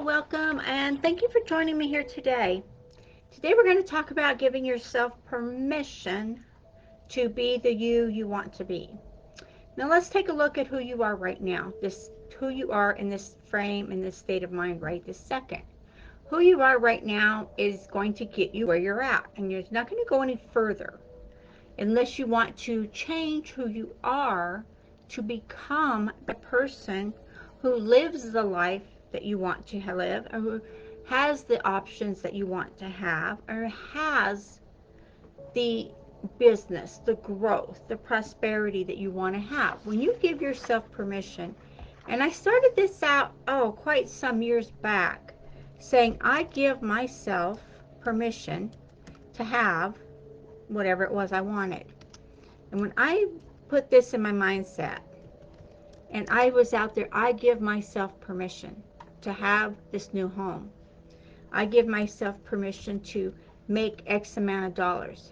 welcome, and thank you for joining me here today. Today we're going to talk about giving yourself permission to be the you want to be. Now let's take a look at who you are right now. Who you are in this frame, in this state of mind right this second. Who you are right now is going to get you where you're at, and you're not going to go any further unless you want to change who you are to become the person who lives the life that you want to live, or who has the options that you want to have, or has the business, the growth, the prosperity that you want to have. When you give yourself permission, and I started this out, quite some years back, saying I give myself permission to have whatever it was I wanted. And when I put this in my mindset and I was out there, I give myself permission to have this new home. I give myself permission to make X amount of dollars.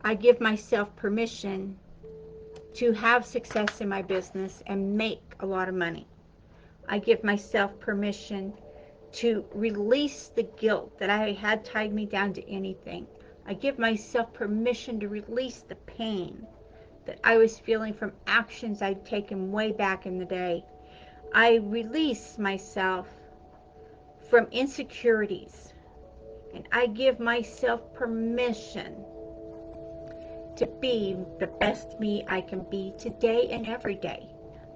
I give myself permission to have success in my business and make a lot of money. I give myself permission to release the guilt that I had tied me down to anything. I give myself permission to release the pain that I was feeling from actions I'd taken way back in the day. I release myself from insecurities, and I give myself permission to be the best me I can be today and every day.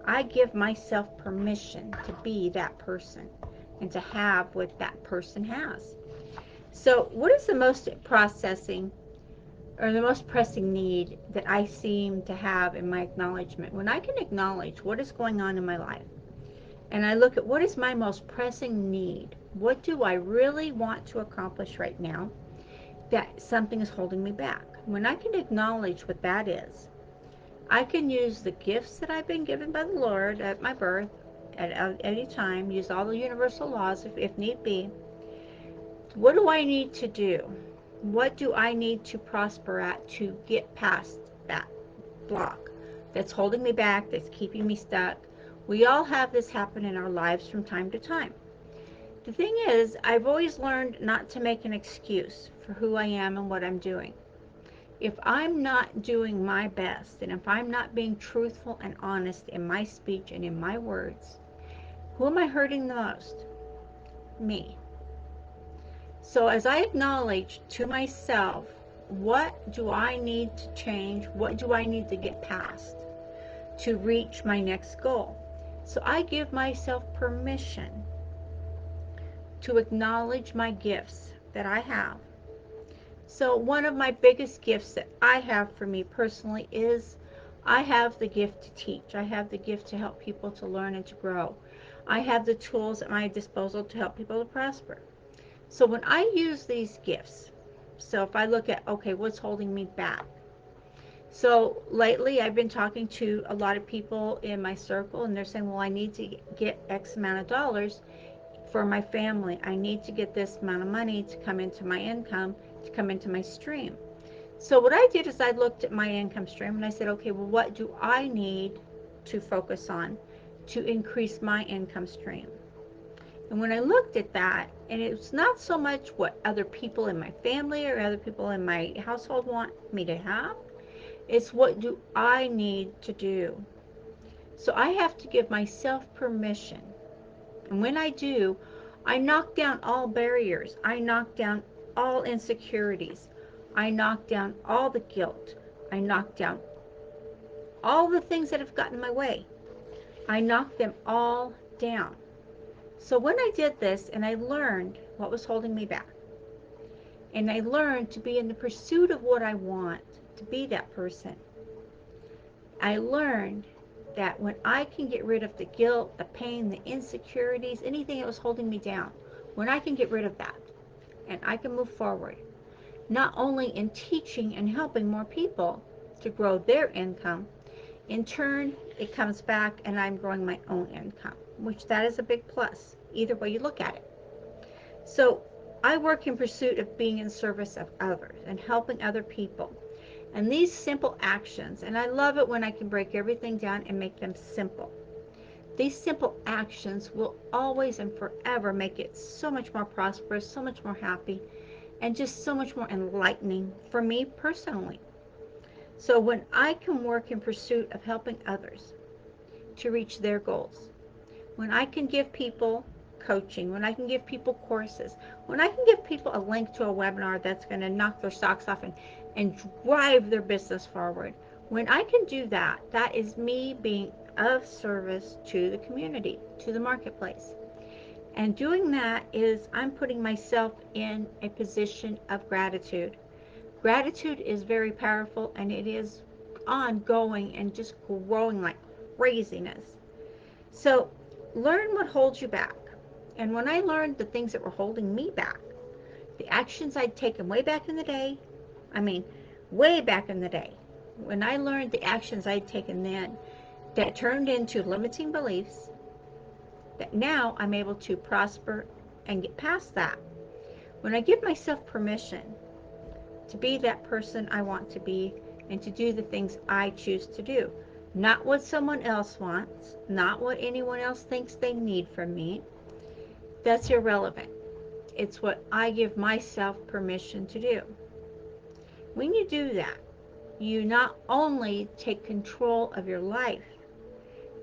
I give myself permission to be that person and to have what that person has. So what is the most pressing need that I seem to have in my acknowledgement? When I can acknowledge what is going on in my life, and I look at what is my most pressing need, what do I really want to accomplish right now, that something is holding me back. When I can acknowledge what that is, I can use the gifts that I've been given by the Lord at my birth, at any time, use all the universal laws if need be. What do I need to do? What do I need to prosper at to get past that block that's holding me back, that's keeping me stuck? We all have this happen in our lives from time to time. The thing is, I've always learned not to make an excuse for who I am and what I'm doing. If I'm not doing my best, and if I'm not being truthful and honest in my speech and in my words, who am I hurting the most? Me. So as I acknowledge to myself, what do I need to change? What do I need to get past to reach my next goal? So I give myself permission to acknowledge my gifts that I have. So one of my biggest gifts that I have for me personally is I have the gift to teach. I have the gift to help people to learn and to grow. I have the tools at my disposal to help people to prosper. So when I use these gifts, so if I look at, okay, what's holding me back? So lately I've been talking to a lot of people in my circle, and they're saying, well, I need to get X amount of dollars for my family. I need to get this amount of money to come into my income, to come into my stream. So what I did is I looked at my income stream and I said, okay, well, what do I need to focus on to increase my income stream? And when I looked at that, and it's not so much what other people in my family or other people in my household want me to have, it's what do I need to do. So I have to give myself permission. And when I do, I knock down all barriers. I knock down all insecurities. I knock down all the guilt. I knock down all the things that have gotten in my way. I knock them all down. So when I did this and I learned what was holding me back, and I learned to be in the pursuit of what I want, to be that person, I learned that when I can get rid of the guilt, the pain, the insecurities, anything that was holding me down, when I can get rid of that and I can move forward, not only in teaching and helping more people to grow their income, in turn, it comes back and I'm growing my own income, which that is a big plus, either way you look at it. So I work in pursuit of being in service of others and helping other people. And these simple actions, and I love it when I can break everything down and make them simple. These simple actions will always and forever make it so much more prosperous, so much more happy, and just so much more enlightening for me personally. So when I can work in pursuit of helping others to reach their goals, when I can give people coaching, when I can give people courses, when I can give people a link to a webinar that's going to knock their socks off and drive their business forward, when I can do that, that is me being of service to the community, to the marketplace. And doing that is I'm putting myself in a position of gratitude. Gratitude is very powerful, and it is ongoing and just growing like craziness. So learn what holds you back. And when I learned the things that were holding me back, the actions I'd taken way back in the day, I mean, way back in the day, when I learned the actions I'd taken then that turned into limiting beliefs, that now I'm able to prosper and get past that. When I give myself permission to be that person I want to be and to do the things I choose to do, not what someone else wants, not what anyone else thinks they need from me, that's irrelevant. It's what I give myself permission to do. When you do that, you not only take control of your life,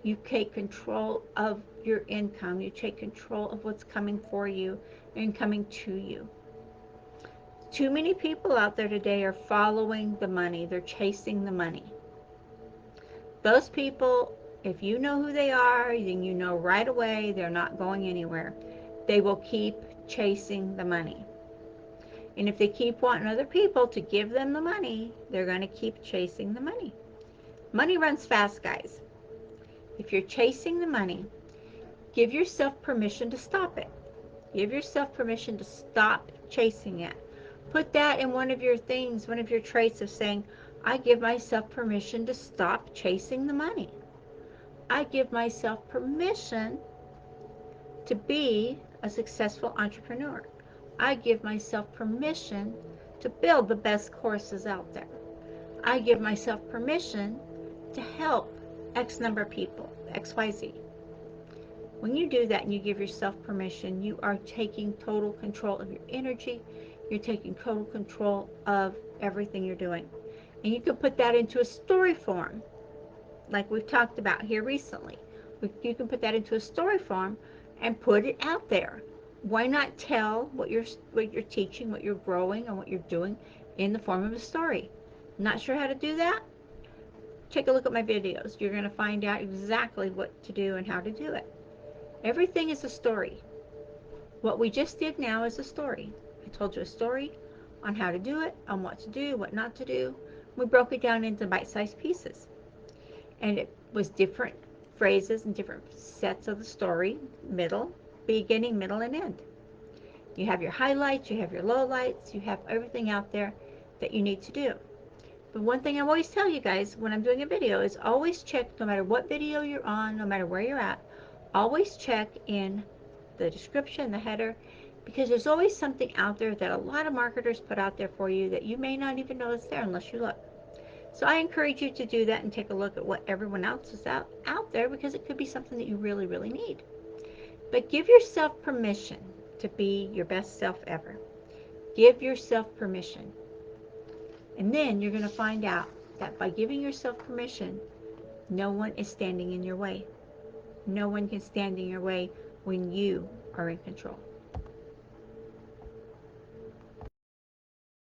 you take control of your income, you take control of what's coming for you and coming to you. Too many people out there today are following the money, they're chasing the money. Those people, if you know who they are, then you know right away they're not going anywhere. They will keep chasing the money. And if they keep wanting other people to give them the money, they're going to keep chasing the money. Money runs fast, guys. If you're chasing the money, give yourself permission to stop it. Give yourself permission to stop chasing it. Put that in one of your things, one of your traits of saying, I give myself permission to stop chasing the money. I give myself permission to be a successful entrepreneur. I give myself permission to build the best courses out there. I give myself permission to help X number of people, XYZ. When you do that and you give yourself permission, you are taking total control of your energy. You're taking total control of everything you're doing. And you can put that into a story form, like we've talked about here recently. You can put that into a story form and put it out there. Why not tell what you're teaching, what you're growing, and what you're doing in the form of a story? Not sure how to do that? Take a look at my videos. You're going to find out exactly what to do and how to do it. Everything is a story. What we just did now is a story. I told you a story on how to do it, on what to do, what not to do. We broke it down into bite-sized pieces. And it was different phrases and different sets of the story, middle, beginning, middle, and end. You have your highlights, you have your lowlights, you have everything out there that you need to do. But one thing I always tell you guys when I'm doing a video is always check, no matter what video you're on, no matter where you're at, always check in the description, the header, because there's always something out there that a lot of marketers put out there for you that you may not even know is there unless you look. So I encourage you to do that and take a look at what everyone else is out there, because it could be something that you really, really need. But give yourself permission to be your best self ever. Give yourself permission. And then you're going to find out that by giving yourself permission, no one is standing in your way. No one can stand in your way when you are in control.